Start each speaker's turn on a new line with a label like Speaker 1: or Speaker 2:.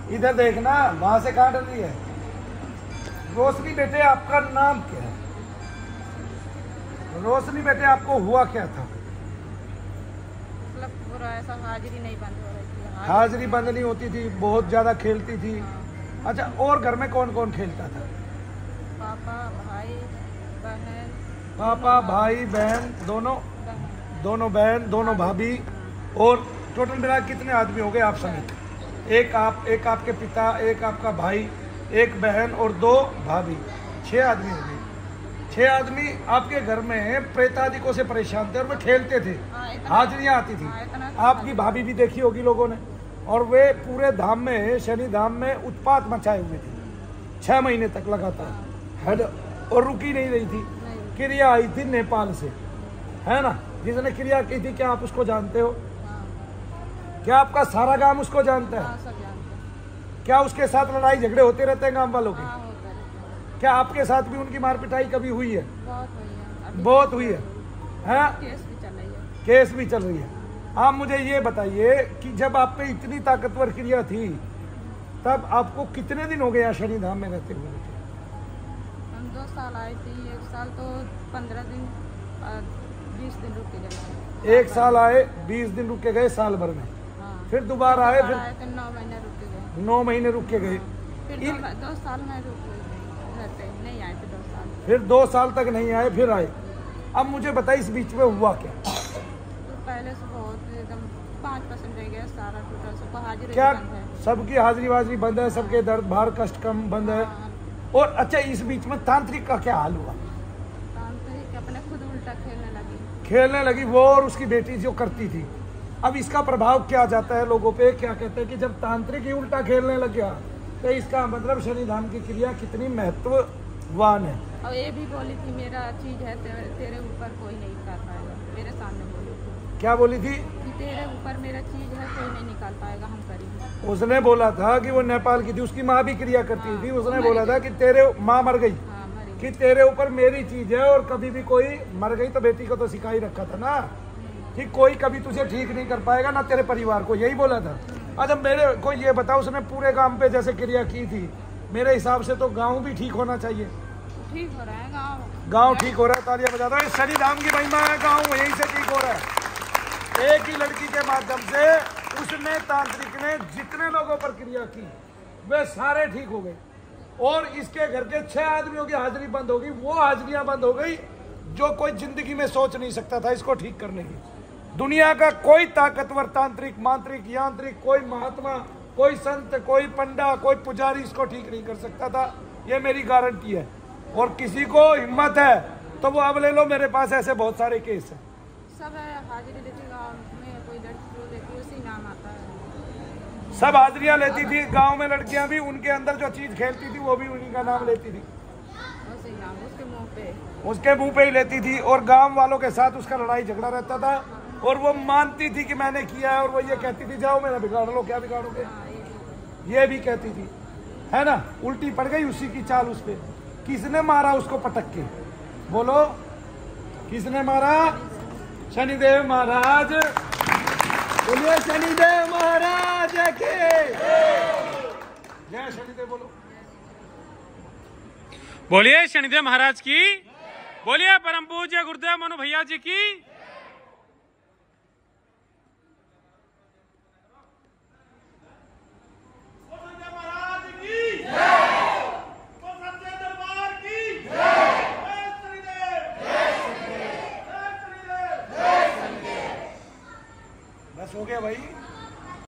Speaker 1: इधर देखना, वहां से काट रही है। रोशनी बेटे आपका नाम क्या है? रोशनी बेटे आपको हुआ क्या था?
Speaker 2: मतलब पूरा ऐसा हाजिरी नहीं बंद हो रही थी।
Speaker 1: हाजिरी बंद नहीं होती थी, बहुत ज्यादा खेलती थी। अच्छा, और घर में कौन कौन खेलता था?
Speaker 2: पापा भाई बहन।
Speaker 1: पापा भाई बहन दोनों बहन, दोनों भाभी। और टोटल मिला कितने आदमी हो गए आप समेत? एक आपके पिता, एक आपका भाई, एक बहन और 2 भाभी, 6 आदमी हो गए। 6 आदमी आपके घर में प्रेतादिकों से परेशान थे और वे खेलते थे, हाजिरियाँ आती थी। आपकी भाभी भी देखी होगी लोगों ने। और वे पूरे धाम में, शनि धाम में उत्पात मचाए हुए थे 6 महीने तक लगातार, हेड और रुकी नहीं रही थी। क्रिया आई थी नेपाल से, है ना? जिसने क्रिया की थी, क्या आप उसको जानते हो? क्या आपका सारा गांव उसको जानता है? क्या उसके साथ लड़ाई झगड़े होते रहते हैं गांव वालों के? क्या आपके साथ भी उनकी मार पिटाई कभी हुई है? बहुत हुई है। केस भी चल रही है। आप मुझे ये बताइए कि जब आप पे इतनी ताकतवर क्रिया थी, तब आपको कितने दिन हो गए यहाँ शनि धाम में रहते हुए?
Speaker 2: हम 2 साल आए थे। 1 साल तो 15 दिन 20 दिन रुक के गए।
Speaker 1: 1 साल आए, 20 दिन रुक के गए साल भर में। फिर दोबारा आए, फिर
Speaker 2: 9 महीने रुक के गए।
Speaker 1: 9 महीने रुक के गए।
Speaker 2: फिर 2 साल में रुक गए, नहीं आए थे 2 साल।
Speaker 1: फिर 2 साल तक नहीं आए, फिर आए। अब मुझे बताइए इस बीच में हुआ क्या?
Speaker 2: तो पहले से बहुत एकदम 5% रह गया, सारा टोटल सब हाजिरी
Speaker 1: क्या
Speaker 2: बंद है।
Speaker 1: सबकी हाजिरी वाजिरी बंद है, सबके दर्द भार कष्ट कम बंद है। और अच्छा, इस बीच में तांत्रिक का क्या हाल हुआ?
Speaker 2: तांत्रिक अपने खुद उल्टा
Speaker 1: खेलने लगी वो और उसकी बेटी जो करती थी। अब इसका प्रभाव क्या जाता है लोगों पे? क्या कहते हैं कि जब तांत्रिक ही उल्टा खेलने लग गया, तो इसका मतलब शनि धाम की क्रिया कितनी महत्ववान है।
Speaker 2: और ये भी बोली थी, मेरा चीज है तेरे ऊपर कोई नहीं कर पाएगा। मेरे सामने बोली थी।
Speaker 1: क्या बोली थी?
Speaker 2: कि तेरे ऊपर मेरा चीज है, कोई नहीं निकाल पाएगा, हम करेंगे।
Speaker 1: उसने बोला था कि वो नेपाल की थी, उसकी माँ भी क्रिया करती थी। उसने बोला था कि तेरे माँ मर गई, कि तेरे ऊपर मेरी चीज है, और कभी भी कोई मर गई तो बेटी को तो सिखा ही रखा था ना कि कोई कभी तुझे ठीक नहीं कर पाएगा, ना तेरे परिवार को। यही बोला था। अच्छा, मेरे को ये बताओ, उसने पूरे गांव पे जैसे क्रिया की थी, मेरे हिसाब से तो गांव भी ठीक होना चाहिए।
Speaker 2: ठीक हो रहा है
Speaker 1: गांव ठीक हो रहा है। तालियां बजा दो। शनि धाम की महिमा है, गांव यहीं से ठीक हो रहा है। एक ही लड़की के माध्यम से उसने, तांत्रिक ने जितने लोगों पर क्रिया की वे सारे ठीक हो गए। और इसके घर के 6 आदमियों की हाजिरी बंद हो गई। वो हाजिरियां बंद हो गई जो कोई जिंदगी में सोच नहीं सकता था इसको ठीक करने की। दुनिया का कोई ताकतवर तांत्रिक, मांत्रिक, यांत्रिक, कोई महात्मा, कोई संत, कोई पंडा, कोई पुजारी इसको ठीक नहीं कर सकता था। ये मेरी गारंटी है। और किसी को हिम्मत है तो वो अब ले लो, मेरे पास ऐसे बहुत सारे केस हैं।
Speaker 2: सब हाजिरी लेती गाँव में, कोई लड़की को देखी उसी नाम आता है।
Speaker 1: सब हाजिरियां लेती थी गांव में लड़कियां भी, उनके अंदर जो चीज खेलती थी वो भी उन्हीं का नाम लेती थी,
Speaker 2: उसी नाम,
Speaker 1: उसके मुंह पे ही लेती थी। और गांव वालों के साथ उसका लड़ाई झगड़ा रहता था। और वो मानती थी कि मैंने किया है, और वो ये कहती थी जाओ मेरा बिगाड़ लो। क्या बिगाड़ोगे? ये भी कहती थी, है ना? उल्टी पड़ गई उसी की चाल उस पे। किसने मारा उसको पटक के? बोलो, किसने मारा? शनिदेव महाराज। बोलिए शनिदेव महाराज के जय। शनिदेव बोलो।
Speaker 3: बोलिए शनिदेव महाराज की। बोलिए परम पूज्य गुरुदेव मनु भैया जी की।
Speaker 1: बस हो गया भाई।